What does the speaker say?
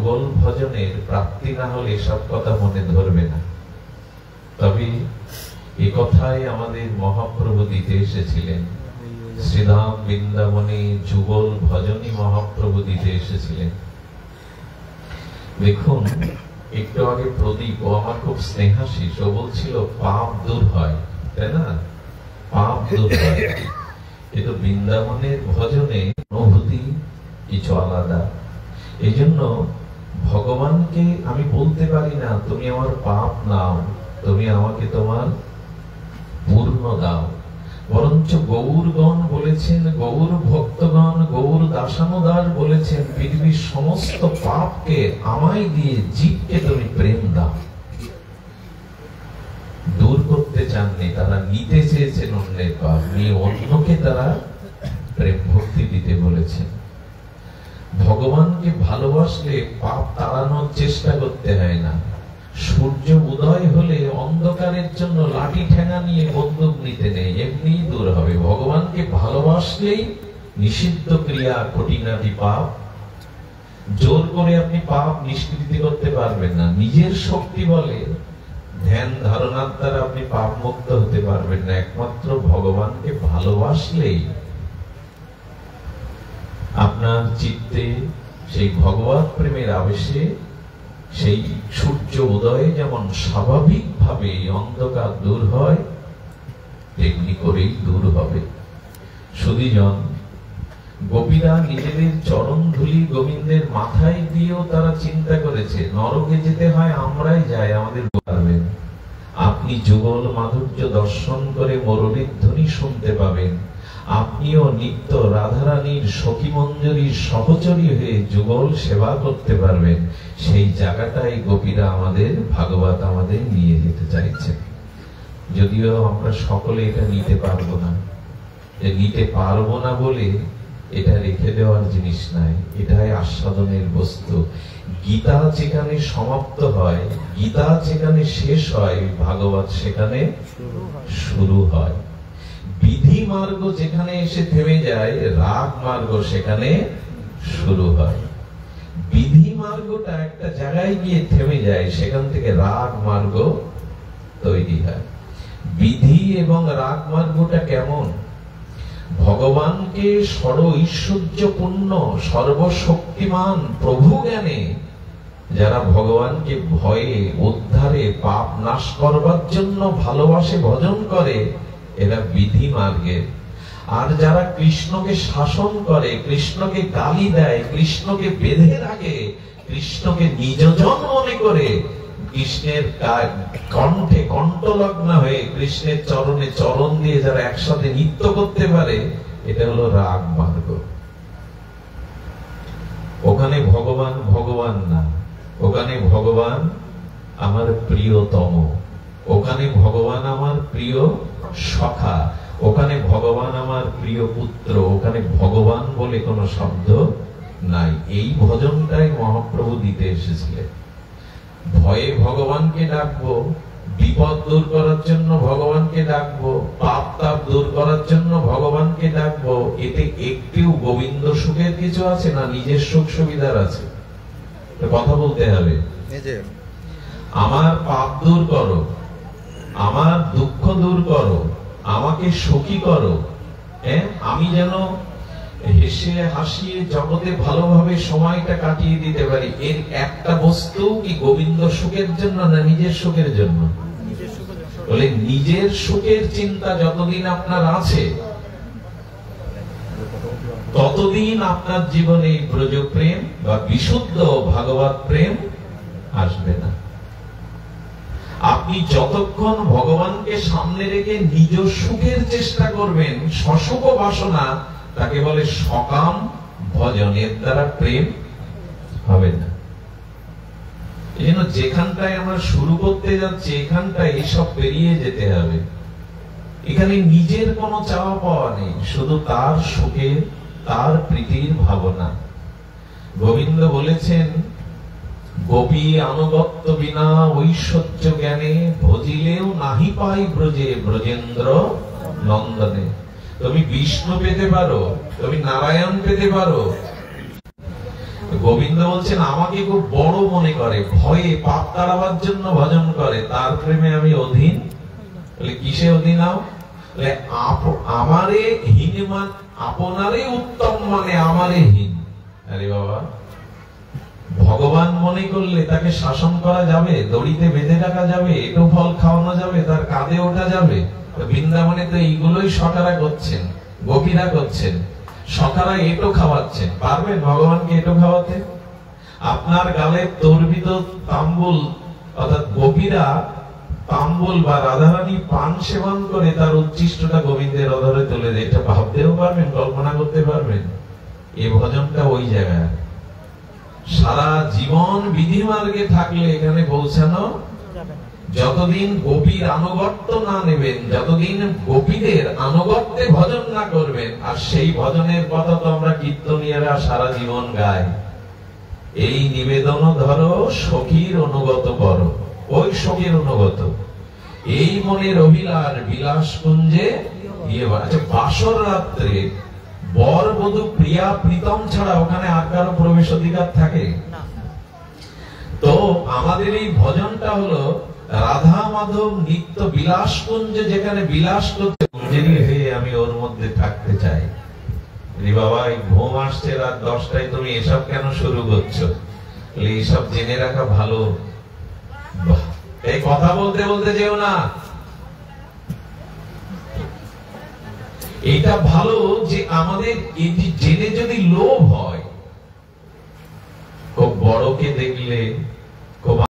যুগল ভজনের প্রাপ্তি না হলে এসব কথা মনে ধরবে না। তবে এ কথাই আমাদের মহাপ্রভু দিতে এসেছিলেন। শ্রীধাম বৃন্দাবনে যুগল ভজনই মহাপ্রভু দিতে এসেছিলেন। দেখুন, একটু আগে প্রদীপ, ও আমার খুব স্নেহাশীষ, ও বলছিল পাপ দূর হয়, তাই না? পাপ দূর হয়। কিন্তু বৃন্দাবনের ভজনে অনুভূতি কিছু আলাদা। এই জন্য ভগবানকে আমি বলতে পারি না তুমি আমার পাপ নাও, তুমি আমাকে তোমার পূর্ণ দাও। বরঞ্চ গৌরগণ বলেছেন, গৌর ভক্তগণ, গৌর দাসানুদাস বলেছেন, পৃথিবীর সমস্ত পাপকে আমায় দিয়ে জীবকে তুমি প্রেম দাও। দূর করতে চাননি, তারা নিতে চেয়েছেন অন্যের পাপ, নিয়ে অন্যকে তারা প্রেম ভক্তি দিতে বলেছেন। ভগবানকে ভালোবাসলে পাপ তাড়ানোর চেষ্টা করতে হয় না। সূর্য উদয় হলে অন্ধকারের জন্য লাঠি ঠেঙা নিয়ে বন্দুক নিতে নেই, এমনি দূর হবে। ভগবানকে ভালোবাসলেই নিষিদ্ধ ক্রিয়া, কঠিনাটি পাপ, জোর করে আপনি পাপ নিষ্কৃতি করতে পারবেন না। নিজের শক্তি বলে ধ্যান ধারণার দ্বারা আপনি পাপ মুক্ত হতে পারবেন না। একমাত্র ভগবানকে ভালোবাসলেই আপনার চিত্তে সেই ভগবত প্রেমের আবেশে সেই সূর্য উদয়ে যেমন স্বাভাবিকভাবে অন্ধকার দূর হয়, তেমনি করেই দূর হবে। শুধুজন গোপীরা নিজেদের চরণ ধুলি গোবিন্দের মাথায় দিয়েও তারা চিন্তা করেছে নরকে যেতে হয় আমরাই যাই, আমাদের পারবেন। আপনি যুগল মাধুর্য দর্শন করে মুরলীর ধ্বনি শুনতে পাবেন। আপনিও নিত্য রাধারানীর সখী মঞ্জরীর সহচরী হয়ে যুগল সেবা করতে পারবেন। সেই জায়গাটাই গোপীরা আমাদের, ভাগবত আমাদের নিয়ে যেতে চাইছে। যদিও আমরা সকলে এটা নিতে পারবো না, নিতে পারবো না বলে এটা রেখে দেওয়ার জিনিস নাই, এটাই আস্বাদনের বস্তু। গীতা যেখানে সমাপ্ত হয়, গীতা যেখানে শেষ হয়, ভাগবত সেখানে শুরু হয়। বিধি মার্গ যেখানে এসে থেমে যায়, রাগ মার্গ সেখানে শুরু হয়। বিধি মার্গটা একটা জায়গায় গিয়ে থেমে যায়, সেখান থেকে রাগ মার্গ তৈরি হয়। বিধি এবং রাগ মার্গটা কেমন? ভগবানকে সর্ব ঐশ্বর্যপূর্ণ, সর্বশক্তিমান প্রভু জ্ঞানে যারা ভগবানকে ভয়ে, উদ্ধারে, পাপ নাশ করবার জন্য ভালোবাসে, ভজন করে, এরা বিধি মার্গের। আর যারা কৃষ্ণকে শাসন করে, কৃষ্ণকে গালি দেয়, কৃষ্ণকে বেঁধে রাখে, কৃষ্ণকে নিজজন মনে করে, কৃষ্ণের কণ্ঠে কণ্ঠলগ্ন হয়ে কৃষ্ণের চরণে চরণ দিয়ে যারা একসাথে নৃত্য করতে পারে, এটা হলো রাগ মার্গ। ওখানে ভগবান ভগবান না, ওখানে ভগবান আমার প্রিয়তম, ওখানে ভগবান আমার প্রিয় সখা, ওখানে ভগবান আমার প্রিয় পুত্র, ওখানে ভগবান বলে কোনো শব্দ নাই। এই ভজনটাই মহাপ্রভু দিতে এসেছিলেন। ভয়ে ভগবানকে ডাকবো, বিপদ দূর করার জন্য ভগবানকে ডাকবো, পাপ তাপ দূর করার জন্য ভগবানকে ডাকবো, এতে একটিও গোবিন্দ সুখের কিছু আছে না নিজের সুখ সুবিধার আছে? কথা বলতে হবে। আমার পাপ দূর করো, আমার দুঃখ দূর করো, আমাকে সুখী করো, আমি যেন হেসে হাসিয়ে জগতে ভালোভাবে সময়টা কাটিয়ে দিতে পারি। এর একটা বস্তু কি গোবিন্দ সুখের জন্য না নিজের সুখের জন্য? বলে নিজের সুখের চিন্তা যতদিন আপনার আছে, ততদিন আপনার জীবনে ব্রজ প্রেম বা বিশুদ্ধ ভাগবত প্রেম আসবে না। আপনি যতক্ষণ ভগবানকে সামনে রেখে নিজ সুখের চেষ্টা করবেন, সসুখ বাসনা, তাকে বলে সকাম ভজনের দ্বারা প্রেম হবে না। এই জন্য যেখানটায় আমরা শুরু করতে যাচ্ছি, এখানটায় এইসব পেরিয়ে যেতে হবে। এখানে নিজের কোনো চাওয়া পাওয়া নেই, শুধু তার সুখের, তার প্রীতির ভাবনা। গোবিন্দ বলেছেন, গোপী আনুগত্য বিনা ঐশ্বর্য জ্ঞানে ভজিলেও নাহি পাই ব্রজে ব্রজেন্দ্র নন্দনে। তুমি বিষ্ণু পেতে পারো, তুমি নারায়ণ পেতে পারো, গোবিন্দ বলছেন আমাকে খুব বড় মনে করে, ভয়ে পাপ তাড়াবার জন্য ভজন করে, তার প্রেমে আমি অধীন। বলে কিসে অধীন হও? আমারে হীন মান, আপনারে উত্তম মানে আমারে হীন। আরে বাবা, ভগবান মনে করলে তাকে শাসন করা যাবে, দড়িতে বেঁধে রাখা যাবে, এটো ফল খাওয়ানো যাবে, তার কাঁধে ওঠা যাবে? বৃন্দাবনে তো এইগুলোই সখারা করছেন, গোপীরা করছেন। সখারা এটো খাওয়াচ্ছেন, পারবেন ভগবানকে এটো খাওয়াতে? আপনার গালে তর্বিত তাম্বুল, অর্থাৎ গোপীরা তাম্বুল বা রাধারানী পান সেবন করে তার উচ্ছিষ্টটা গোবিন্দের অধরে তুলে দেয়, এটা ভাবতেও পারবেন, কল্পনা করতে পারবেন? এই ভজনটা ওই জায়গায়। সারা জীবন বিধি মার্গে থাকলে এখানে পৌঁছানো, যতদিন গোপীর আনুগত্য না নেবেন, যতদিন গোপীদের আনুগত্যে ভজন না করবেন, আর সেই ভজনের কথা তো আমরা কীর্তনীয়রা সারা জীবন গাই, এই নিবেদন ধরো সখীর অনুগত করো, ওই সখীর অনুগত, এই মনের অভিলাষ বিলাস কুঞ্জে দিয়ে। আচ্ছা, বাসর রাত্রে বর বধূ প্রিয়া প্রীতম ছাড়া ওখানে আর কারো প্রবেশ অধিকার থাকে? তো আমাদের এই ভজনটা হলো রাধা মাধব নিত্য বিলাস কুঞ্জে, যেখানে বিলাস করতে হয়ে আমি ওর মধ্যে থাকতে চাই। বাবা, ঘুম আসছে রাত 10টায়, তুমি এসব কেন শুরু করছো? এইসব জেনে রাখা ভালো। এই কথা বলতে বলতে যেও না, এটা ভালো যে আমাদের এটি জেনে যদি লোভ হয়, খুব বড়কে দেখলে, খুব